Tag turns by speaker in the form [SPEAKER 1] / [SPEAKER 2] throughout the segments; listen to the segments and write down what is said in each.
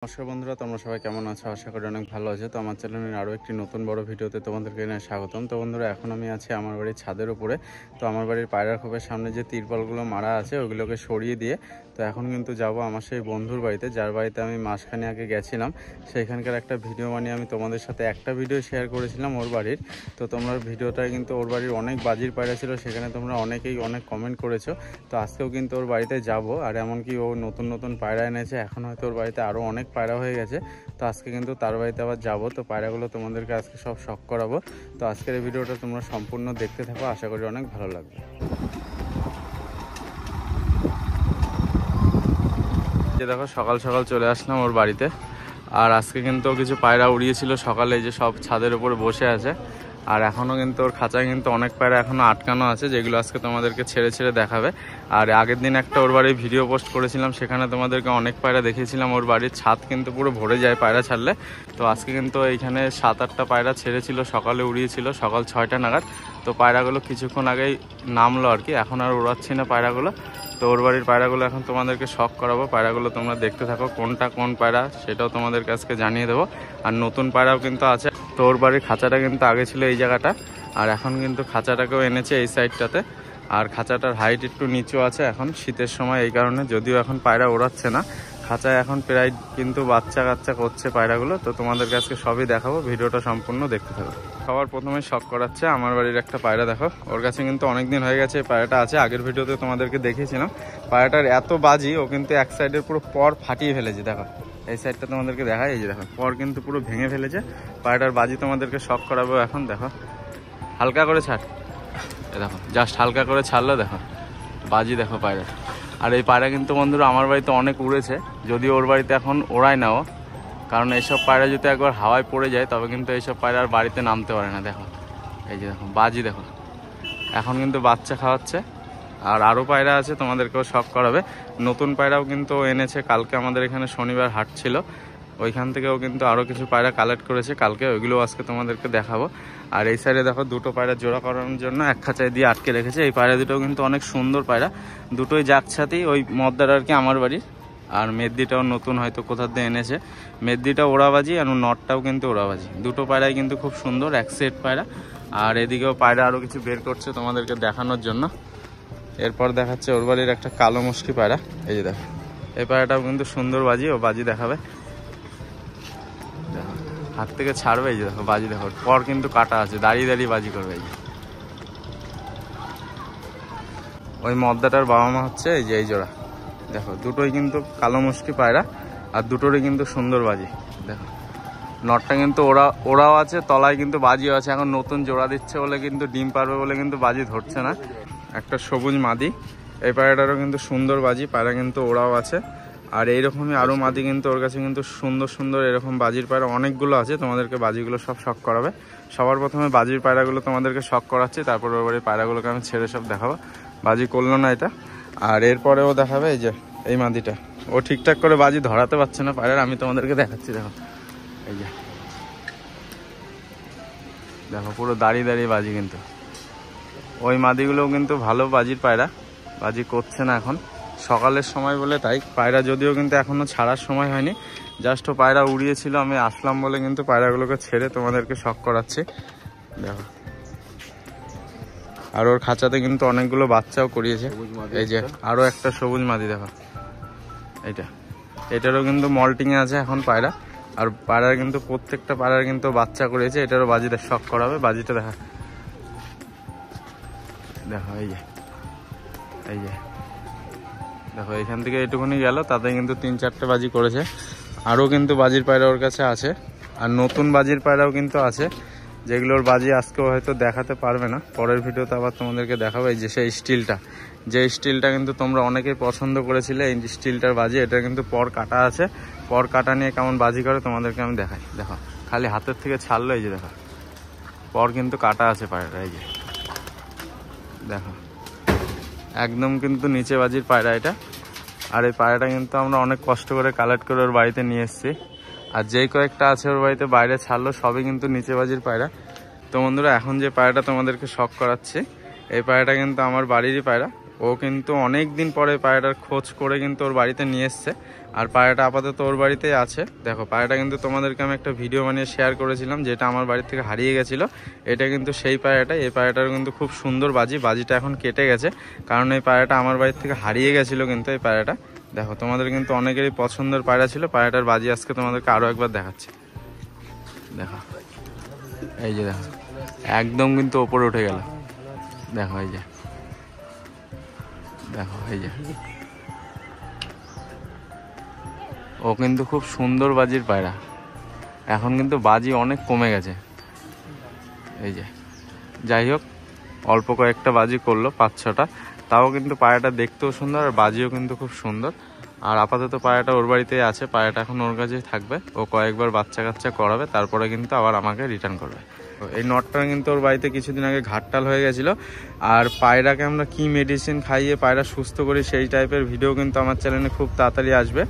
[SPEAKER 1] নমস্কার বন্ধুরা, তোমরা সবাই কেমন আছো? আশা করি অনেক ভালো আছো। তো আমার চ্যানেলের আরও একটি নতুন বড় ভিডিওতে তোমাদেরকে জানাই স্বাগতম। তো বন্ধুরা, এখন আমি আছি আমার বাড়ির ছাদের উপরে। তো আমার বাড়ির পায়রা খোপের সামনে যে তিরপলগুলো মারা আছে ওগুলোকে সরিয়ে দিয়ে তো এখন কিন্তু যাব আমার সেই বন্ধুর বাড়িতে, যার বাড়িতে আমি মাসখানে আগে গেছিলাম। সেইখানকার একটা ভিডিও বানিয়ে আমি তোমাদের সাথে একটা ভিডিও শেয়ার করেছিলাম ওর বাড়ির। তো তোমরা ভিডিওটায় কিন্তু ওর বাড়ির অনেক বাজির পায়রা ছিল, সেখানে তোমরা অনেকেই অনেক কমেন্ট করেছো। তো আজকেও কিন্তু ওর বাড়িতে যাব, আর এমনকি ও নতুন নতুন পায়রা এনেছে। এখন হয়তো ওর বাড়িতে আরও অনেক পায়রা হয়ে গেছে। তো আজকে কিন্তু তার বাড়িতে আবার যাবো। তো পায়রাগুলো তোমাদেরকে আজকে সব শখ করাবো। তো আজকের এই ভিডিওটা তোমরা সম্পূর্ণ দেখতে থাকো, আশা করি অনেক ভালো লাগবে। যে দেখো, সকাল সকাল চলে আসলাম ওর বাড়িতে। আর আজকে কিন্তু কিছু পায়রা উড়িয়েছিল সকালে, যে সব ছাদের উপরে বসে আছে। আর এখনও কিন্তু ওর খাঁচায় কিন্তু অনেক পায়রা এখনও আটকানো আছে, যেগুলো আজকে তোমাদেরকে ছেড়ে ছেড়ে দেখাবে। আর আগের দিন একটা ওর বাড়ির ভিডিও পোস্ট করেছিলাম, সেখানে তোমাদেরকে অনেক পায়রা দেখিয়েছিলাম। ওর বাড়ির ছাদ কিন্তু পুরো ভরে যায় পায়রা ছাড়লে। তো আজকে কিন্তু এইখানে 7-8টা পায়রা ছেড়েছিল, সকালে উড়িয়েছিল সকাল 6টা নাগাদ। তো পায়রাগুলো কিছুক্ষণ আগেই নামলো আর কি, এখন আর উড়াচ্ছি না পায়রাগুলো। তো ওর বাড়ির পায়রাগুলো এখন তোমাদেরকে শখ করাবো। পায়রাগুলো তোমরা দেখতে থাকো, কোনটা কোন পায়রা সেটাও তোমাদের কাছে জানিয়ে দেবো। আর নতুন পায়রাও কিন্তু আছে। তো ওর বাড়ির খাঁচাটা কিন্তু আগে ছিল এই জায়গাটা, আর এখন কিন্তু খাঁচাটাকেও এনেছে এই সাইডটাতে। আর খাঁচাটার হাইট একটু নিচু আছে এখন শীতের সময়, এই কারণে। যদিও এখন পায়রা ওড়াচ্ছে না, খাঁচায় এখন প্রায় কিন্তু বাচ্চা কাচ্চা করছে পায়রাগুলো। তো তোমাদের কাছে সবই দেখাবো, ভিডিওটা সম্পূর্ণ দেখতে থাকো। সবার প্রথমে শখ করাচ্ছে আমার বাড়ির একটা পায়রা। দেখো, ওর কাছে কিন্তু অনেক দিন হয়ে গেছে এই পায়রাটা আছে। আগের ভিডিওতে তোমাদেরকে দেখিয়েছিলাম। পায়রাটার এত বাজি, ও কিন্তু এক সাইডের পুরো পর ফাটিয়ে ফেলেছে। দেখো, এই সাইডটা তোমাদেরকে দেখায়, এই যে দেখো, পর কিন্তু পুরো ভেঙে ফেলেছে। পায়রাটার বাজি তোমাদেরকে শখ করাবো এখন। দেখো, হালকা করে ছাড়, দেখো জাস্ট হালকা করে ছাড়লো, দেখো বাজি দেখো পায়রা। আর এই পায়রা কিন্তু বন্ধুরা আমার বাড়িতে অনেক উড়েছে, যদিও ওর বাড়িতে এখন ওড়ায় না ও, কারণ এইসব পায়রা যদি একবার হাওয়ায় পড়ে যায় তবে কিন্তু এইসব পায়রা আর বাড়িতে নামতে পারে না। দেখো, এই যে দেখো বাজি দেখো, এখন কিন্তু বাচ্চা খাওয়াচ্ছে। আর আরও পায়রা আছে, তোমাদেরকেও শখ করাবে। নতুন পায়রাও কিন্তু এনেছে কালকে, আমাদের এখানে শনিবার হাট ছিল, ওইখান থেকেও কিন্তু আরও কিছু পায়রা কালেক্ট করেছে কালকে, ওইগুলো আজকে তোমাদেরকে দেখাবো। আর এই সাইডে দেখো, দুটো পায়রা জোড়া করানোর জন্য এক খাঁচায় দিয়ে আটকে রেখেছে। এই পায়রা দুটোও কিন্তু অনেক সুন্দর পায়রা, দুটোই জাকছাতি, ওই মদ্দার আর কি আমার বাড়ির। আর মেদ্দিটাও নতুন হয়তো কোথা দিয়ে এনেছে। মেদ্দিটাও ওড়াবাজি আর নটটাও কিন্তু ওড়াবাজি, দুটো পায়রাই কিন্তু খুব সুন্দর, এক সেট পায়রা। আর এদিকেও পায়রা আরও কিছু বের করছে তোমাদেরকে দেখানোর জন্য। এরপর দেখাচ্ছে ওর বাড়ির একটা কালো মুশকি পায়রা। এই যে দেখো, এই পায়রাটাও কিন্তু সুন্দর বাজি, ও বাজি দেখাবে। দেখো, হাত থেকে ছাড়বে, এই যে দেখো বাজি দেখো, পর কিন্তু কাটা আছে, দাঁড়িয়ে দাঁড়িয়ে বাজি করবে। এই যে ওই মদ্দাটার বাবা মা হচ্ছে এই যে এই জোড়া। দেখো, দুটোই কিন্তু কালো মুশকি পায়রা, আর দুটোরই কিন্তু সুন্দর বাজি। দেখো, নটটা কিন্তু ওরাও আছে, তলায় কিন্তু বাজিও আছে। এখন নতুন জোড়া দিচ্ছে বলে কিন্তু ডিম পারবে বলে কিন্তু বাজি ধরছে না। একটা সবুজ মাদি, এই পায়রাটারও কিন্তু সুন্দর বাজি, পায়রা কিন্তু ওরাও আছে। আর এইরকমই আরও মাদি কিন্তু ওর কাছে কিন্তু সুন্দর সুন্দর এরকম বাজির পায়রা অনেকগুলো আছে, তোমাদেরকে বাজিগুলো সব শখ করাবে। সবার প্রথমে বাজির পায়রাগুলো তোমাদেরকে শখ করাচ্ছি, তারপর ওর বাড়ির পায়রাগুলোকে আমি ছেড়ে সব দেখাবো। বাজি করলো না এটা। আর এরপরেও দেখাবে এই যে এই মাদিটা, ও ঠিকঠাক করে বাজি ধরাতে পারছে না পায়রার, আমি তোমাদেরকে দেখাচ্ছি। দেখো, এই যে দেখো, পুরো দাঁড়িয়ে দাঁড়িয়ে বাজি। কিন্তু ওই মাদিগুলোও কিন্তু ভালো বাজির পায়রা, বাজি করছে না এখন, সকালের সময় বলে তাই। পায়রা যদিও কিন্তু এখনও ছাড়ার সময় হয়নি, জাস্ট ও পায়রা উড়িয়েছিল, আমি আসলাম বলে কিন্তু পায়রাগুলোকে ছেড়ে তোমাদেরকে শখ করাচ্ছি। দেখো, আর ওর খাঁচাতে কিন্তু অনেকগুলো বাচ্চাও করিয়েছে। এই যে আরও একটা সবুজ মাদি দেখো, এটারও কিন্তু মল্টিংয়ে আছে এখন পায়রা। আর পায়রার কিন্তু প্রত্যেকটা পায়রার কিন্তু বাচ্চা করেছে, এটারও বাজিটা শখ করাবে। বাজিটা দেখা, দেখো এই যে দেখো, এখান থেকে এটুকুনি গেল, তাতে কিন্তু 3-4টে বাজি করেছে। আরও কিন্তু বাজির পায়রা ওর কাছে আছে, আর নতুন বাজির পায়রাও কিন্তু আছে, যেগুলোর বাজি আজকেও হয়তো দেখাতে পারবে না, পরের ভিডিওতে আবার তোমাদেরকে দেখাবো। এই যে সেই স্টিলটা, যে স্টিলটা কিন্তু তোমরা অনেকেই পছন্দ করেছিলে, এই স্টিলটার বাজি, এটা কিন্তু পর কাটা আছে। পর কাটা নিয়ে কেমন বাজি করে তোমাদেরকে আমি দেখাই। দেখো, খালি হাতের থেকে ছাড়লো, এই যে দেখো, পর কিন্তু কাটা আছে পায়রা। এই যে দেখো, একদম কিন্তু নিচে বাজির পায়রা এটা। আর এই পায়রাটা কিন্তু আমরা অনেক কষ্ট করে কালেক্ট করে ওর বাড়িতে নিয়ে এসেছি। আর যেই কয়েকটা আছে ওর বাড়িতে বাইরে ছাড়লো, সবই কিন্তু নিচে বাজির পায়রা। তো বন্ধুরা, এখন যে পায়রাটা তোমাদেরকে শখ করাচ্ছি, এই পায়রাটা কিন্তু আমার বাড়িরই পায়রা। ও কিন্তু অনেক দিন পরে পায়রাটার খোঁজ করে কিন্তু ওর বাড়িতে নিয়ে এসছে। আর পায়রাটা আপাতত ওর বাড়িতেই আছে। দেখো পায়রাটা কিন্তু তোমাদেরকে আমি একটা ভিডিও বানিয়ে শেয়ার করেছিলাম, যেটা আমার বাড়ি থেকে হারিয়ে গেছিলো। এটা কিন্তু সেই পায়রাটা। এই পায়রাটার কিন্তু খুব সুন্দর বাজিটা এখন কেটে গেছে, কারণ এই পায়রাটা আমার বাড়ি থেকে হারিয়ে গেছিলো। কিন্তু এই পায়রাটা দেখো তোমাদের কিন্তু অনেকেরই পছন্দের পায়রা ছিল। পায়রাটার বাজি আজকে তোমাদেরকে আরও একবার দেখাচ্ছি। দেখো এই যে দেখো একদম কিন্তু ওপরে উঠে গেল। দেখো এই যে, দেখো এই যে, ও কিন্তু খুব সুন্দর বাজির পায়রা। এখন কিন্তু বাজি অনেক কমে গেছে। এই যে, যাই হোক অল্প কয়েকটা বাজি করলো, 5-6টা, তাও কিন্তু পায়রাটা দেখতেও সুন্দর আর বাজিও কিন্তু খুব সুন্দর। আর আপাতত পায়রাটা ওর বাড়িতেই আছে। পায়রাটা এখন ওর কাছেই থাকবে। ও কয়েকবার বাচ্চা কাচ্চা করাবে, তারপরে কিন্তু আবার আমাকে রিটার্ন করবে। এই নটটা কিন্তু ওর বাড়িতে কিছুদিন আগে ঘাটটাল হয়ে গেছিলো। আর পায়রাকে আমরা কি মেডিসিন খাইয়ে পায়রা সুস্থ করি সেই টাইপের ভিডিও কিন্তু আমার চ্যানেলে খুব তাড়াতাড়ি আসবে।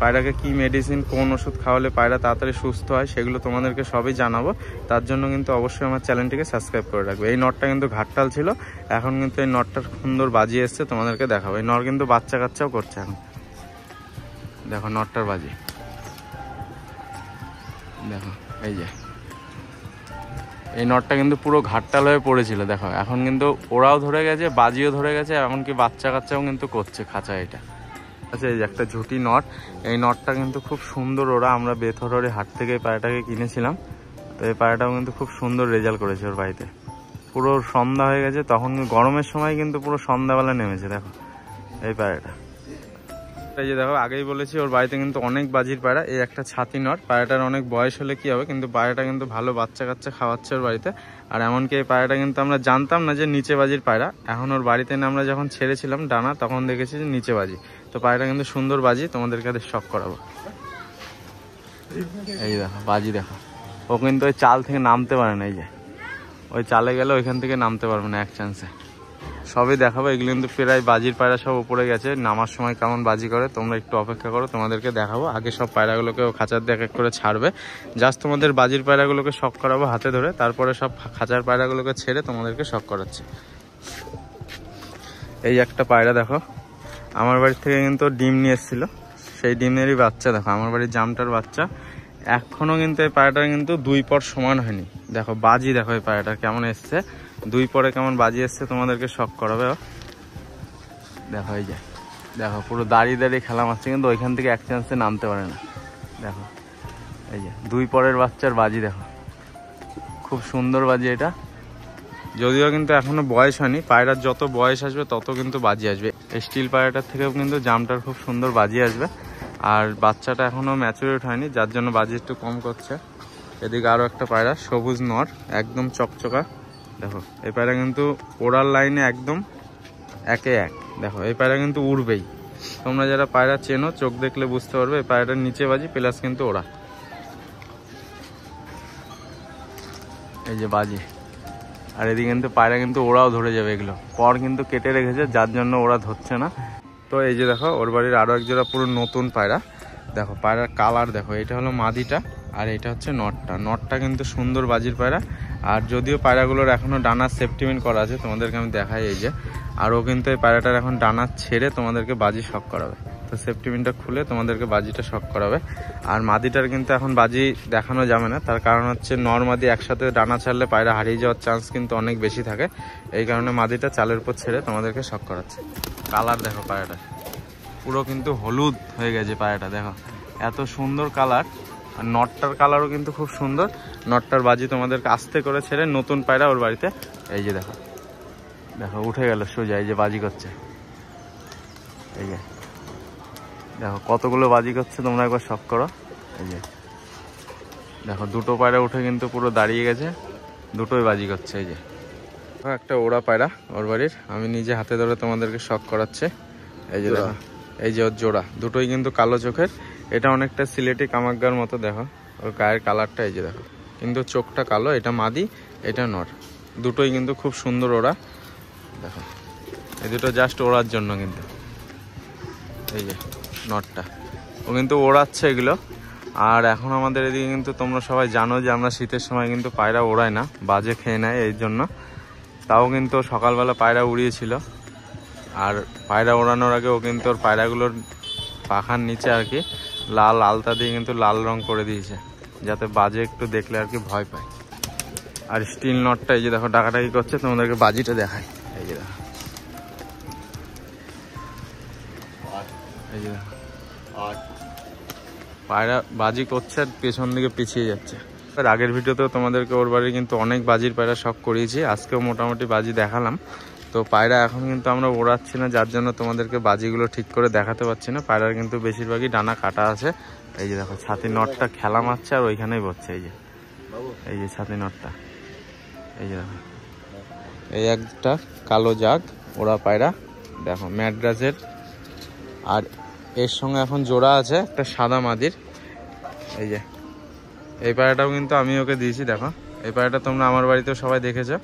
[SPEAKER 1] পায়রাকে কি মেডিসিন, কোন ওষুধ খাওয়ালে পায়রা তাড়াতাড়ি সুস্থ হয়, সেগুলো তোমাদেরকে সবই জানাবো। তার জন্য কিন্তু অবশ্যই আমার চ্যানেলটিকে সাবস্ক্রাইব করে রাখবে। এই নটটা কিন্তু ঘাটটাল ছিল, এখন কিন্তু এই নটটার সুন্দর বাজি এসছে, তোমাদেরকে দেখাবো। এই নট কিন্তু বাচ্চা কাচ্চাও করছে এখন। দেখো নটটার বাজি, দেখো এই যে, এই নটটা কিন্তু পুরো ঘাটটাল হয়ে পড়েছিল। দেখো এখন কিন্তু ওরাও ধরে গেছে, বাজিও ধরে গেছে, এমনকি বাচ্চা কাচ্চাও কিন্তু করছে খাঁচা। এটা আচ্ছা, এই যে একটা ঝুটি নট। এই নটটা কিন্তু খুব সুন্দর। ওরা আমরা বেথররি হাট থেকে এই পায়রাটাকে কিনেছিলাম। তো এই পায়রাটাও কিন্তু খুব সুন্দর রেজাল্ট করেছে ওর বাড়িতে। পুরো সন্ধ্যা হয়ে গেছে, তখন গরমের সময় কিন্তু পুরো সন্ধ্যাবেলা নেমেছে। দেখো এই পায়রাটা, এই যে দেখো আগেই বলেছি ওর বাড়িতে কিন্তু অনেক বাজির পায়রা। এই একটা ছাতি নট। পায়রাটার অনেক বয়স হলে কি হবে, কিন্তু পায়রাটা কিন্তু ভালো বাচ্চা কাচ্চা খাওয়াচ্ছে ওর বাড়িতে। আর এমনকি এই পায়রাটা কিন্তু আমরা জানতাম না যে নিচে বাজির পায়রা। এখন ওর বাড়িতে এনে আমরা যখন ছেড়েছিলাম ডানা, তখন দেখেছি যে নিচে বাজি। তো পায়রাটা কিন্তু সুন্দর বাজি, তোমাদের কাছে শখ করাবো। এই দেখো বাজি, দেখো ও কিন্তু ওই চাল থেকে নামতে পারে না। এই যে ওই চালে গেলে ওইখান থেকে নামতে পারবে না এক চান্সে। সবই দেখাবো। এগুলো কিন্তু প্রায় বাজির পায়রা সব উপরে গেছে। নামার সময় কেমন বাজি করে তোমরা একটু অপেক্ষা করো, তোমাদেরকে দেখাবো। আগে সব পায়রাগুলোকে ও খাঁচার দিয়ে এক এক করে ছাড়বে। জাস্ট তোমাদের বাজির পায়রাগুলোকে শখ করাবো হাতে ধরে, তারপরে সব খাঁচার পায়রাগুলোকে ছেড়ে তোমাদেরকে শখ করাচ্ছে। এই একটা পায়রা দেখো, আমার বাড়ির থেকে কিন্তু ডিম নিয়ে এসেছিলো। সেই ডিমেরই বাচ্চা। দেখো আমার বাড়ির জামটার বাচ্চা। এখনও কিন্তু এই পায়রাটার কিন্তু 2 পর সমান হয়নি। দেখো বাজি, দেখো এই পায়রাটার কেমন এসছে, 2 পরে কেমন বাজি এসছে, তোমাদেরকে শখ করাবে। দেখো এই যে, দেখো পুরো দাঁড়িয়ে দাঁড়িয়ে খেলা মারছে, কিন্তু ওইখান থেকে এক চান্সে নামতে পারে না। দেখো এই যে 2 পরের বাচ্চার বাজি, দেখো খুব সুন্দর বাজি এটা। যদিও কিন্তু এখনো বয়স হয়নি, পায়রার যত বয়স আসবে তত কিন্তু বাজি আসবে। স্টিল পায়রাটার থেকেও কিন্তু জামটার খুব সুন্দর বাজি আসবে। আর বাচ্চাটা এখনো ম্যাচুরেট হয়নি, যার জন্য বাজি একটু কম করছে। এদিকে আরও একটা পায়রা, সবুজ নর, একদম চকচকা। দেখো এই পায়রা কিন্তু ওড়ার লাইনে একদম 1-1। দেখো এই পায়রা কিন্তু উড়বেই। তোমরা যারা পায়রা চেনো, চোখ দেখলে বুঝতে পারবে এই পায়রাটার নিচে বাজি প্লাস কিন্তু ওড়া। এই যে বাজি। আর এদিকে কিন্তু পায়রা কিন্তু ওরাও ধরে যাবে। এগুলো পর কিন্তু কেটে রেখেছে, যার জন্য ওরা ধরছে না। তো এই যে দেখো ওর বাড়ির আরও এক জোড়া পুরো নতুন পায়রা। দেখো পায়রার কালার দেখো, এটা হলো মাদিটা আর এটা হচ্ছে নটটা। নটটা কিন্তু সুন্দর বাজির পায়রা। আর যদিও পায়রাগুলোর এখনও ডানা সেফটিমেন্ট করা আছে, তোমাদেরকে আমি দেখাই। এই যে আর ও কিন্তু এই পায়রাটার এখন ডানা ছেড়ে তোমাদেরকে বাজি শখ করাবে। তো সেফটিমেন্টটা খুলে তোমাদেরকে বাজিটা শখ করাবে। আর মাদিটার কিন্তু এখন বাজি দেখানো যাবে না, তার কারণ হচ্ছে নর মাদি একসাথে ডানা ছাড়লে পায়রা হারিয়ে যাওয়ার চান্স কিন্তু অনেক বেশি থাকে। এই কারণে মাদিটা চালের উপর ছেড়ে তোমাদেরকে শখ করাচ্ছে। কালার দেখো পায়রাটা পুরো কিন্তু হলুদ হয়ে গেছে পায়রাটা। দেখো এত সুন্দর কালার। আর নটটার কালারও কিন্তু খুব সুন্দর। নটটার বাজি তোমাদেরকে আস্তে করে ছেড়ে, নতুন পায়রা ওর বাড়িতে। এই যে দেখো, দেখো উঠে গেল সোজা, এই যে বাজি করছে। এই যে দেখো কতগুলো বাজি করছে, তোমরা একবার শখ করো। এই যে দেখো দুটো পায়রা উঠে কিন্তু পুরো দাঁড়িয়ে গেছে, দুটোই বাজি করছে। এই যে একটা ওড়া পায়রা ওর বাড়ির, আমি নিজে হাতে ধরে তোমাদেরকে শখ করাচ্ছে। এই যে দেখো, এই যে ওর জোড়া দুটোই কিন্তু কালো চোখের। এটা অনেকটা সিলেটি কামাকগার মতো। দেখো ওর গায়ের কালারটা, এই যে দেখো, কিন্তু চোখটা কালো। এটা মাদি, এটা নর, দুটোই কিন্তু খুব সুন্দর ওড়া। দেখো এই দুটো জাস্ট ওড়ার জন্য কিন্তু। এই যে নটটা, ও কিন্তু ওড়াচ্ছে এগুলো। আর এখন আমাদের এদিকে কিন্তু তোমরা সবাই জানো যে আমরা শীতের সময় কিন্তু পায়রা ওড়াই না, বাজে খেয়ে নেয়। এই জন্য তাও কিন্তু সকালবেলা পায়রা উড়িয়েছিল। আর পায়রা ওড়ানোর আগে ও কিন্তু ওর পায়রাগুলোর পাখার নিচে আর কি লাল আলতা দিয়ে কিন্তু লাল রং করে দিয়েছে, যাতে বাজে একটু দেখলে আর কি ভয় পায়। আর স্টিল নটটা এই যে দেখো ডাকাডাকি করছে, তোমাদেরকে বাজিটা দেখায়। এই যে দেখো, এই যে দেখো পায়রা বাজি করছে আর পেছন দিকে পিছিয়ে যাচ্ছে। আগের ভিডিওতেও তোমাদেরকে ওর বাড়ি কিন্তু অনেক বাজির পায়রা শখ করিয়েছি, আজকেও মোটামুটি বাজি দেখালাম। তো পায়রা এখন কিন্তু আমরা ওড়াচ্ছি না, যার জন্য তোমাদেরকে বাজিগুলো ঠিক করে দেখাতে পারছি না। পায়রার কিন্তু বেশিরভাগই ডানা কাটা আছে। এই যে দেখো ছাতি নটটা খেলা মারছে আর ওইখানেই বসছে। এই যে এই যে ছাতি নটটা, এই যে দেখো এই একটা কালো জাগ ওরা পায়রা দেখো ম্যাড্রাসের, আর এর সঙ্গে এখন জোড়া আছে একটা সাদা মাদির। এই যে এই পায়রাটাও কিন্তু আমি ওকে দিয়েছি, দেখো এই পায়রাটা তোমরা আমার বাড়িতেও সবাই দেখেছো।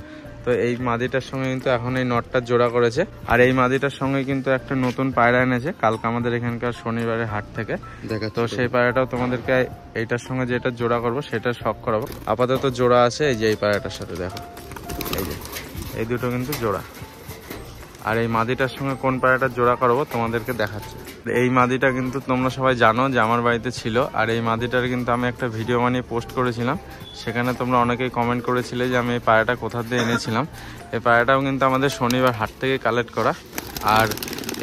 [SPEAKER 1] তো এই মাদিটার সঙ্গে কিন্তু এখন এই নটটার জোড়া করেছে। আর এই মাদিটার সঙ্গে কিন্তু একটা নতুন পায়রা এনেছে কালকে আমাদের এখানকার শনিবারের হাট থেকে। তো সেই পায়রাটাও তোমাদেরকে এইটার সঙ্গে যেটা জোড়া করবো সেটা শখ করাবো। আপাতত জোড়া আছে এই যে এই পায়রাটার সাথে, দেখো এই যে এই দুটো কিন্তু জোড়া। আর এই মাদিটার সঙ্গে কোন পায়রাটার জোড়া করবো তোমাদেরকে দেখাচ্ছি। এই মাদিটা কিন্তু তোমরা সবাই জানো যে আমার বাড়িতে ছিল, আর এই মাদিটার কিন্তু আমি একটা ভিডিও বানিয়ে পোস্ট করেছিলাম। সেখানে তোমরা অনেকেই কমেন্ট করেছিলে যে আমি এই পায়রাটা কোথা দিয়ে এনেছিলাম। এই পায়রাটাও কিন্তু আমাদের শনিবার হাট থেকে কালেক্ট করা। আর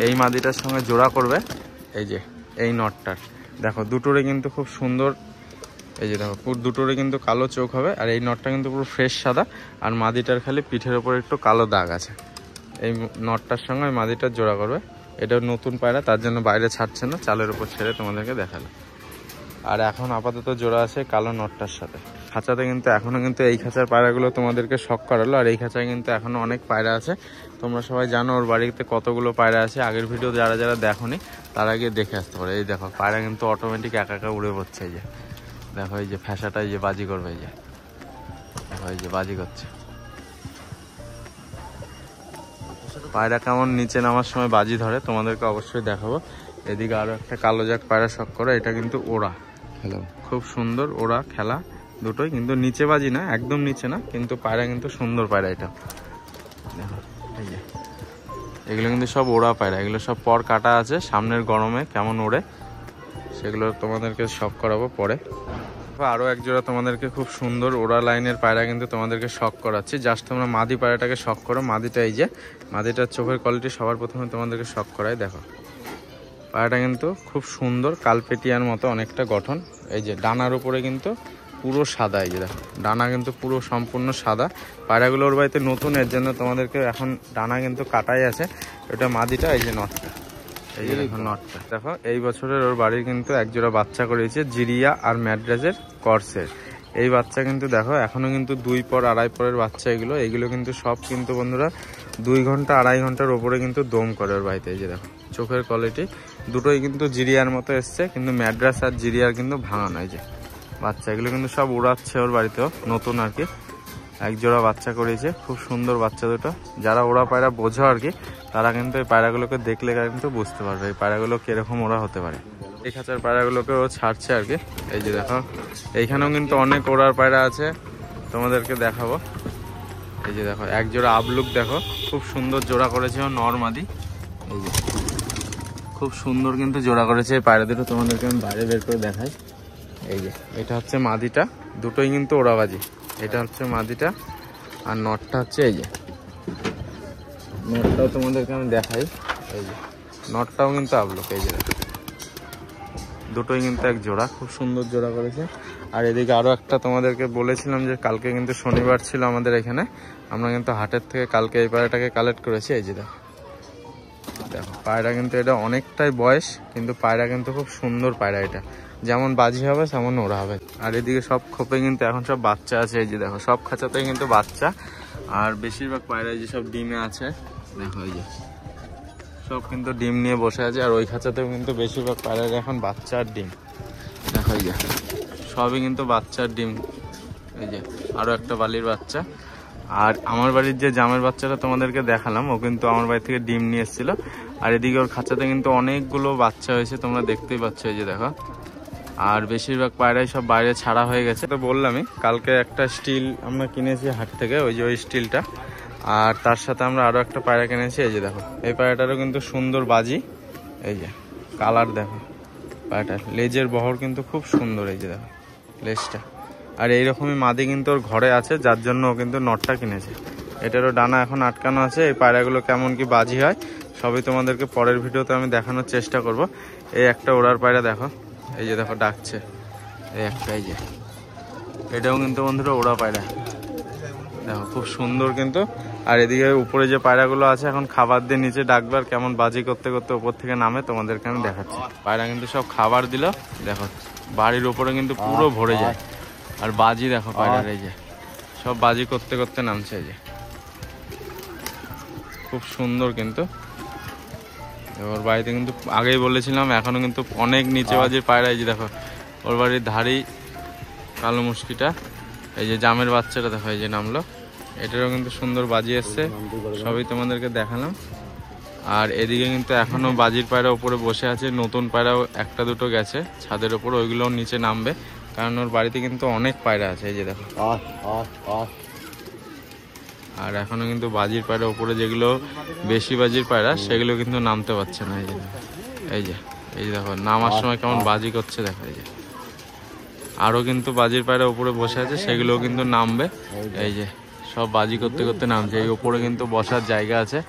[SPEAKER 1] এই মাদিটার সঙ্গে জোড়া করবে এই যে এই নটটার, দেখো দুটোরে কিন্তু খুব সুন্দর। এই যে দেখো দুটোরে কিন্তু কালো চোখ হবে। আর এই নটটা কিন্তু পুরো ফ্রেশ সাদা, আর মাদিটার খালি পিঠের ওপর একটু কালো দাগ আছে। এই নটটার সঙ্গে ওই মাদিটার জোড়া করবে। এটা নতুন পায়রা, তার জন্য বাইরে ছাড়ছে না, চালের উপর ছেড়ে তোমাদেরকে দেখালো। আর এখন আপাতত জোড়া আছে কালো নটটার সাথে। খাঁচাতে কিন্তু এখনো কিন্তু এই খাঁচার পায়রাগুলো তোমাদেরকে শখ করালো। আর এই খাঁচায় কিন্তু এখনো অনেক পায়রা আছে। তোমরা সবাই জানো ওর বাড়িতে কতগুলো পায়রা আছে। আগের ভিডিও যারা যারা দেখোনি তারা গিয়ে দেখে আসতে পারে। এই দেখো পায়রা কিন্তু অটোমেটিক একা একা উড়ে পড়ছে। এই যে দেখো এই যে ফ্যাসাটা এই যে বাজি করবে, এই যে দেখো এই যে বাজি করছে। পায়রা কেমন নিচে নামার সময় বাজি ধরে তোমাদেরকে অবশ্যই দেখাবো। এদিকে আরো একটা কালো জাগ পায়রা শখ করে, এটা কিন্তু ওড়া খেলা, খুব সুন্দর ওড়া খেলা দুটোই, কিন্তু নিচে বাজি না, একদম নিচে না, কিন্তু পায়রা কিন্তু সুন্দর পায়রা। এটা দেখো এই যে এগুলো কিন্তু সব ওড়া পায়রা, এগুলো সব পর কাটা আছে। সামনের গরমে কেমন ওড়ে সেগুলো তোমাদেরকে শখ করাবো পরে। আরও এক জোড়া তোমাদেরকে খুব সুন্দর ওড়া লাইনের পায়রা কিন্তু তোমাদেরকে শখ করাচ্ছি। জাস্ট তোমরা মাদি পায়রাটাকে শখ করো। মাদিটা এই যে মাদিটার চোখের কোয়ালিটি সবার প্রথমে তোমাদেরকে শখ করাই। দেখো পায়রাটা কিন্তু খুব সুন্দর, কালপেটিয়ার মতো অনেকটা গঠন। এই যে ডানার উপরে কিন্তু পুরো সাদা, এই যে দেখো ডানা কিন্তু পুরো সম্পূর্ণ সাদা। পায়রাগুলো ওর বাড়িতে নতুন, এর জন্য তোমাদেরকে এখন ডানা কিন্তু কাটাই আছে। এটা মাদিটা, এই যে নটটা, এই যে দেখো নটটা দেখো। এই বছরের ওর বাড়ির কিন্তু একজোড়া বাচ্চা করেছে জিরিয়া আর ম্যাড্রাসের কর্সের। এই বাচ্চা কিন্তু দেখো এখনো কিন্তু 2 পর 2.5 পরের বাচ্চা। এগুলো কিন্তু সব কিন্তু বন্ধুরা 2 ঘন্টা 2.5 ঘন্টার ওপরে কিন্তু দম করে ওর বাড়িতে। এই যে দেখো চোখের কোয়ালিটি দুটোই কিন্তু জিরিয়ার মতো এসছে, কিন্তু ম্যাড্রাস আর জিরিয়ার কিন্তু ভাঙা নয়। যে বাচ্চা এগুলো কিন্তু সব উড়াচ্ছে ওর বাড়িতেও নতুন আর কি। একজোড়া বাচ্চা করেছে, খুব সুন্দর বাচ্চা দুটো। যারা ওরা পায়রা বোঝো আর কি, তারা কিন্তু এই পায়রাগুলোকে দেখলে কিন্তু বুঝতে পারবে এই পায়রাগুলো কিরকম ওরা হতে পারে। এই খাঁচার পায়রাগুলোকে ও ছাড়ছে আর কি। এই যে দেখো এইখানেও কিন্তু অনেক ওড়ার পায়রা আছে, তোমাদেরকে দেখাবো। এই যে দেখো একজোড়া আবলুক দেখো, খুব সুন্দর জোড়া করেছে ও নরমাদি। এই যে খুব সুন্দর কিন্তু জোড়া করেছে এই পায়রা দুটো, তোমাদেরকে আমি বাইরে বের করে দেখাই। এই যে এটা হচ্ছে মাদিটা, দুটোই কিন্তু ওড়াবাজি। এটা হচ্ছে মাদিটা আর নটটা হচ্ছে এই যে নটটাও তোমাদেরকে আমি দেখাই। এই যে নটটাও কিন্তু আবলুক। এই যে দুটোই কিন্তু এক জোড়া, খুব সুন্দর জোড়া করেছে। আর এদিকে আরও একটা তোমাদেরকে বলেছিলাম যে কালকে কিন্তু শনিবার ছিল আমাদের এখানে, আমরা কিন্তু হাটের থেকে কালকে এই পায়রাটাকে কালেক্ট করেছি। এই যে দেখো দেখো পায়রা কিন্তু এটা অনেকটাই বয়স, কিন্তু পায়রা কিন্তু খুব সুন্দর পায়রা। এটা যেমন বাজি হবে তেমন ওরা হবে। আর এদিকে সব খোপে কিন্তু এখন সব বাচ্চা আছে। এই যে দেখো সব খাঁচাতেই কিন্তু বাচ্চা, আর বেশিরভাগ পায়রা যে সব ডিমে আছে। দেখো এই যে সব কিন্তু ডিম নিয়ে বসে আছে। আর ওই খাঁচাতেও কিন্তু বেশিরভাগ পায়রা এখন বাচ্চা আর ডিম। দেখো এই যে সবই কিন্তু বাচ্চার ডিম। এই যে আরও একটা বালির বাচ্চা। আর আমার বাড়ির যে জামের বাচ্চাটা তোমাদেরকে দেখালাম, ও কিন্তু আমার বাড়ি থেকে ডিম নিয়ে এসেছিল। আর এদিকে ওর খাঁচাতে কিন্তু অনেকগুলো বাচ্চা হয়েছে, তোমরা দেখতেই পাচ্ছ। এই যে দেখো আর বেশিরভাগ পায়রাই সব বাইরে ছাড়া হয়ে গেছে। তো বললামই কালকে একটা স্টিল আমরা কিনেছি হাট থেকে, ওই যে ওই স্টিলটা। আর তার সাথে আমরা আরও একটা পায়রা কিনেছি, এই যে দেখো এই পায়রাটারও কিন্তু সুন্দর বাজি, এই যে কালার দেখো পায়রাটার, লেজের বহর কিন্তু খুব সুন্দর, এই যে দেখো লেজটা। আর এইরকমই মাদি কিন্তু ওর ঘরে আছে, যার জন্য ও কিন্তু নটটা কিনেছে। এটারও ডানা এখন আটকানো আছে। এই পায়রাগুলো কেমন কি বাজি হয় সবই তোমাদেরকে পরের ভিডিওতে আমি দেখানোর চেষ্টা করব। এই একটা ওড়ার পায়রা দেখো, এই যে দেখো ডাকছে, এই একটা, এই যে এটাও কিন্তু বন্ধুরা ওড়া পায়রা, দেখো খুব সুন্দর কিন্তু। আর এদিকে উপরে যে পায়রাগুলো আছে এখন খাবার দিয়ে নিচে ডাকবে, আর কেমন বাজি করতে করতে উপর থেকে নামে তোমাদেরকে আমি দেখাচ্ছি। পায়রা কিন্তু সব খাবার দিল, দেখো বাড়ির উপরে কিন্তু পুরো ভরে যায়। আর বাজি দেখো পায়রার, এই যে সব বাজি করতে করতে নামছে, এই যে খুব সুন্দর কিন্তু। ওর বাড়িতে কিন্তু আগেই বলেছিলাম এখনো কিন্তু অনেক নিচে বাজির পায়রা, এই যে দেখো ওর বাড়ির ধারি কালো মুশকিটা, এই যে জামের বাচ্চাটা দেখো এই যে নামলো, এটারও কিন্তু সুন্দর বাজি এসছে, সবই তোমাদেরকে দেখালাম। আর এদিকে কিন্তু এখনো বাজির পায়রা উপরে বসে আছে, নতুন পায়রাও একটা দুটো গেছে ছাদের উপর, ওইগুলোও নিচে নামবে, কারণ ওর বাড়িতে কিন্তু অনেক পায়রা আছে, এই যে দেখো। আর এখনো কিন্তু বাজির পায়রা উপরে যেগুলো বেশি বাজির পায়রা সেগুলো কিন্তু নামতে পারছে না, এই যে এই যে এই যে দেখো নামার সময় কেমন বাজি করছে দেখো, এই যে আরো কিন্তু বাজির পায়রা উপরে বসে আছে, সেগুলোও কিন্তু নামবে, এই যে সব বাজি করতে করতে নামছে। এই উপরে কিন্তু বসার জায়গা আছে,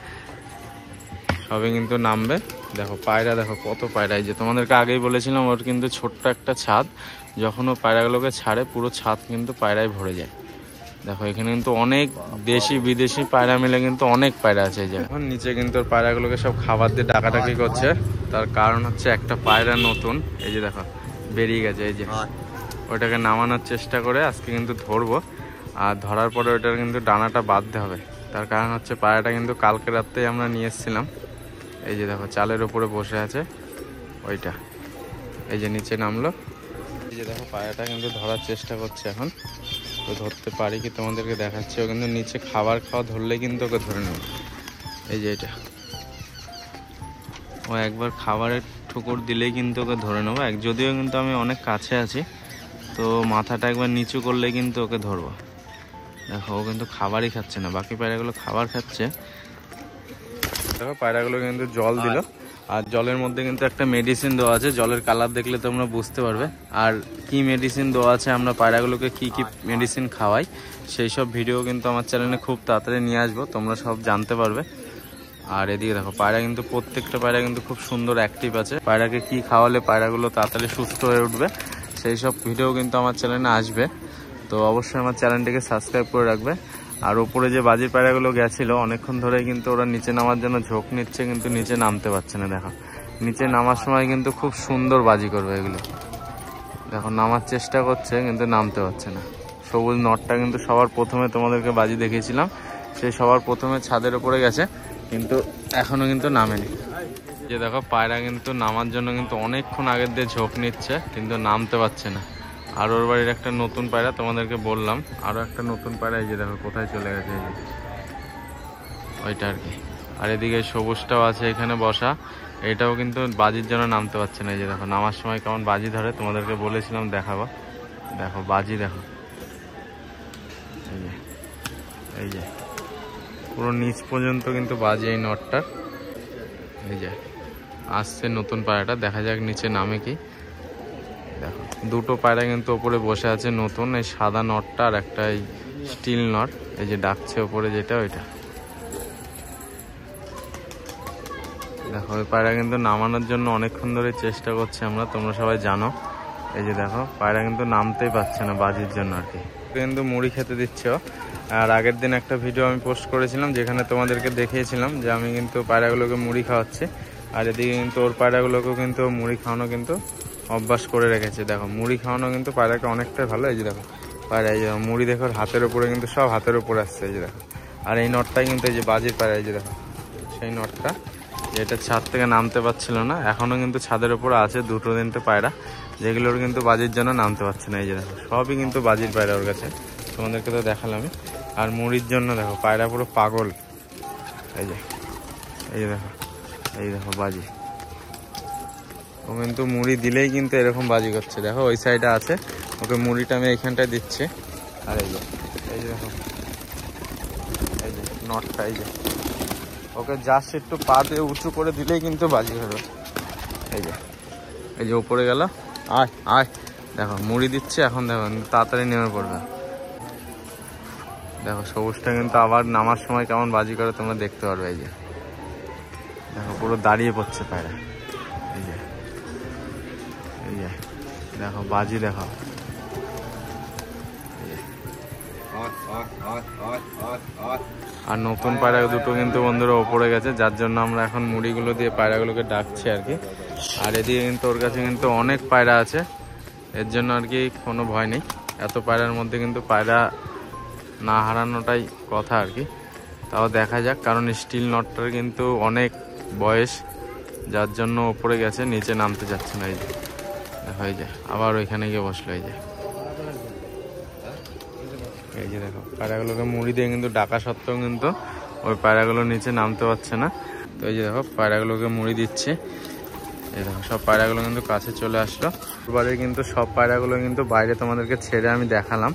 [SPEAKER 1] সবে কিন্তু নামবে। দেখো পায়রা দেখো কত পায়রা, এই যে তোমাদেরকে আগেই বলেছিলাম ওর কিন্তু ছোট্ট একটা ছাদ, যখন ও পায়রাগুলোকে ছাড়ে পুরো ছাদ কিন্তু পায়রায় ভরে যায়। দেখো এখানে কিন্তু অনেক দেশি বিদেশি পায়রা মিলে কিন্তু অনেক পায়রা আছে। এই যে এখন নিচে কিন্তু ওর পায়রাগুলোকে সব খাবার দিয়ে ডাকাডাকি করছে, তার কারণ হচ্ছে একটা পায়রা নতুন, এই যে দেখো বেরিয়ে গেছে, এই যে ওইটাকে নামানোর চেষ্টা করে আজকে কিন্তু ধরবো। আর ধরার পরে ওইটার কিন্তু ডানাটা বাঁধতে হবে, তার কারণ হচ্ছে পায়রাটা কিন্তু কালকে রাত্রেই আমরা নিয়ে এসেছিলাম। এই যে দেখো চালের উপরে বসে আছে ওইটা, এই যে নিচে নামলো। এই যে দেখো পায়রাটা কিন্তু ধরার চেষ্টা করছে এখন, তো ধরতে পারি কি তোমাদেরকে দেখাচ্ছি। ও কিন্তু নিচে খাবার খাওয়া ধরলে কিন্তু ওকে ধরে নেবে, এই যে এটা ও একবার খাবারের ঠুকুর দিলেই কিন্তু ওকে ধরে নেবো। যদিও কিন্তু আমি অনেক কাছে আছি, তো মাথাটা একবার নিচু করলে কিন্তু ওকে ধরবো। দেখো ও কিন্তু খাবারই খাচ্ছে না, বাকি পায়রাগুলো খাবার খাচ্ছে। দেখো পায়রাগুলো কিন্তু জল দিল, আর জলের মধ্যে কিন্তু একটা মেডিসিন দেওয়া আছে, জলের কালার দেখলে তোমরা বুঝতে পারবে। আর কি মেডিসিন দেওয়া আছে, আমরা পায়রাগুলোকে কি কি মেডিসিন খাওয়াই, সেই সব ভিডিও কিন্তু আমার চ্যানেলে খুব তাড়াতাড়ি নিয়ে আসবো, তোমরা সব জানতে পারবে। আর এদিকে দেখো পায়রা কিন্তু প্রত্যেকটা পায়রা কিন্তু খুব সুন্দর অ্যাক্টিভ আছে। পায়রাকে কি খাওয়ালে পায়রাগুলো তাড়াতাড়ি সুস্থ হয়ে উঠবে সেই সব ভিডিও কিন্তু আমার চ্যানেলে আসবে, তো অবশ্যই আমার চ্যানেলটিকে সাবস্ক্রাইব করে রাখবে। আর উপরে যে বাজির পায়রাগুলো গেছিল অনেকক্ষণ ধরে কিন্তু ওরা নিচে নামার জন্য ঝোঁক নিচ্ছে, কিন্তু নিচে নামতে পারছে না। দেখো নিচে নামার সময় কিন্তু খুব সুন্দর বাজি করবে এগুলো, দেখো নামার চেষ্টা করছে কিন্তু নামতে পারছে না। সবুজ নটটা কিন্তু সবার প্রথমে তোমাদেরকে বাজি দেখিয়েছিলাম, সেই সবার প্রথমে ছাদের উপরে গেছে, কিন্তু এখনো কিন্তু নামেনি। যে দেখো পায়রা কিন্তু নামার জন্য কিন্তু অনেকক্ষণ আগের দিয়ে ঝোঁক নিচ্ছে, কিন্তু নামতে পারছে না। আর ওর বাড়ির একটা নতুন পায়রা তোমাদেরকে বললাম, আরও একটা নতুন পায়রা এই যে দেখো কোথায় চলে গেছে, এই যে ওইটা আর কি। আর এদিকে সবুজটাও আছে এখানে বসা, এটাও কিন্তু বাজির জন্য নামতে পারছে না। এই যে দেখো নামার সময় কেমন বাজি ধরে, তোমাদেরকে বলেছিলাম দেখাবো, দেখো বাজি দেখো, এই যে এই যে পুরো নিচ পর্যন্ত কিন্তু বাজি এই নটটার। এই যে আসছে নতুন পায়রাটা, দেখা যাক নিচে নামে কি। দেখো দুটো পায়রা কিন্তু ওপরে বসে আছে নতুন, এই সাদা নটটা আর একটা এই স্টিল নট, এই যে ডাকছে ওপরে যেটা ওইটা। দেখো ওই পায়রা কিন্তু নামানোর জন্য অনেকক্ষণ ধরে চেষ্টা করছে আমরা, তোমরা সবাই জানো। এই যে দেখো পায়রা কিন্তু নামতেই পারছে না বাজির জন্য আর কি, কিন্তু মুড়ি খেতে দিচ্ছে। আর আগের দিন একটা ভিডিও আমি পোস্ট করেছিলাম যেখানে তোমাদেরকে দেখিয়েছিলাম যে আমি কিন্তু পায়রাগুলোকে মুড়ি খাওয়াচ্ছি, আর এদিকে কিন্তু ওর পায়রাগুলোকেও কিন্তু মুড়ি খাওয়ানো কিন্তু অভ্যাস করে রেখেছে। দেখো মুড়ি খাওয়ানো কিন্তু পায়রাকে অনেকটাই ভালো। এই যে দেখো পায়রা, এই যে মুড়ি দেখো হাতের উপরে কিন্তু সব হাতের উপরে আসছে, এই যে দেখো। আর এই নটটাই কিন্তু এই যে বাজির পায়রা, এই যে দেখো সেই নটটা, যেটা ছাদ থেকে নামতে পারছিল না, এখনো কিন্তু ছাদের উপরে আছে দুটো তিনটে পায়রা, যেগুলোর কিন্তু বাজির জন্য নামতে পারছে না। এই যে দেখো সবই কিন্তু বাজির পায়রা ওর কাছে, তোমাদেরকে তো দেখালামই। আর মুড়ির জন্য দেখো পায়রা পুরো পাগল, এই যে দেখো এই দেখো বাজি, ও কিন্তু মুড়ি দিলেই কিন্তু এরকম বাজি করছে। দেখো ওই সাইডে আছে, ওকে মুড়িটা আমি এইখানটায় দিচ্ছি। আর এই যে দেখো এই যে নটটা, এই যে ওকে জাস্ট একটু পা দিয়ে উঁচু করে দিলেই কিন্তু বাজি হবে। এই যে উপরে গেল, আয় আয়, দেখো মুড়ি দিচ্ছে এখন, দেখো তাড়াতাড়ি নেমে পড়বে। দেখো সবুজটা কিন্তু আবার নামার সময় কেমন বাজি করে তোমরা দেখতে পারবে। এই যে দেখো পুরো দাঁড়িয়ে পড়ছে পায়রা। এই যে দেখো বাজি দেখো। আর নতুন পায়রা দুটো কিন্তু বন্ধুরা ওপরে গেছে, যার জন্য আমরা এখন মুড়িগুলো দিয়ে পায়রাগুলোকে ডাকছি আর কি। আর এদিকে কিন্তু ওর কাছে কিন্তু অনেক পায়রা আছে, এর জন্য আর কি কোনো ভয় নেই। এত পায়রার মধ্যে কিন্তু পায়রা না হারানোটাই কথা আর কি। তাও দেখা যাক, কারণ স্টিল নটটার কিন্তু অনেক বয়স, যার জন্য ওপরে গেছে, নিচে নামতে যাচ্ছে না। এই যে দেখো, এই যে আবার ওইখানে গিয়ে বসলো। এই যে দেখো পায়রাগুলোকে মুড়ি দিয়ে কিন্তু ডাকা সত্ত্বেও কিন্তু ওই পায়রাগুলো নিচে নামতে পারছে না। তো এই যে দেখো পায়রাগুলোকে মুড়ি দিচ্ছে। এই দেখো সব পায়রাগুলো কিন্তু কাছে চলে আসলো। ওর বাড়ির কিন্তু সব পায়রাগুলো কিন্তু বাইরে তোমাদেরকে ছেড়ে আমি দেখালাম।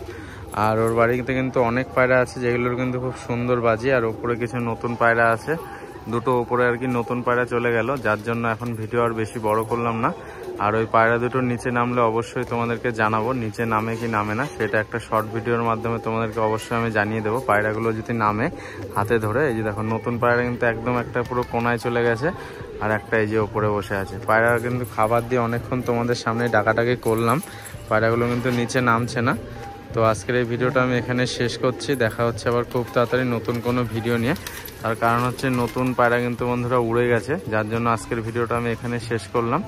[SPEAKER 1] আর ওর বাড়িতে কিন্তু অনেক পায়রা আছে যেগুলোর কিন্তু খুব সুন্দর বাজি। আর ওপরে কিছু নতুন পায়রা আছে, দুটো ওপরে আর কি নতুন পায়রা চলে গেল, যার জন্য এখন ভিডিও আর বেশি বড় করলাম না। আর ওই পায়রা দুটোর নিচে নামলে অবশ্যই তোমাদেরকে জানাবো, নিচে নামে কি নামে না সেটা একটা শর্ট ভিডিওর মাধ্যমে তোমাদেরকে অবশ্যই আমি জানিয়ে দেবো। পায়রাগুলো যদি নামে হাতে ধরে। এই যে দেখো নতুন পায়রা কিন্তু একদম একটা পুরো কোনায় চলে গেছে, আর একটা এই যে ওপরে বসে আছে। পায়রা কিন্তু খাবার দিয়ে অনেকক্ষণ তোমাদের সামনে ডাকাটাকি করলাম, পায়রাগুলো কিন্তু নিচে নামছে না। তো আজকের এই ভিডিওটা আমি এখানে শেষ করছি। দেখা হচ্ছে আবার খুব তাড়াতাড়ি নতুন কোনো ভিডিও নিয়ে। তার কারণ হচ্ছে নতুন পায়রা কিন্তু বন্ধুরা উড়ে গেছে, যার জন্য আজকের ভিডিওটা আমি এখানে শেষ করলাম।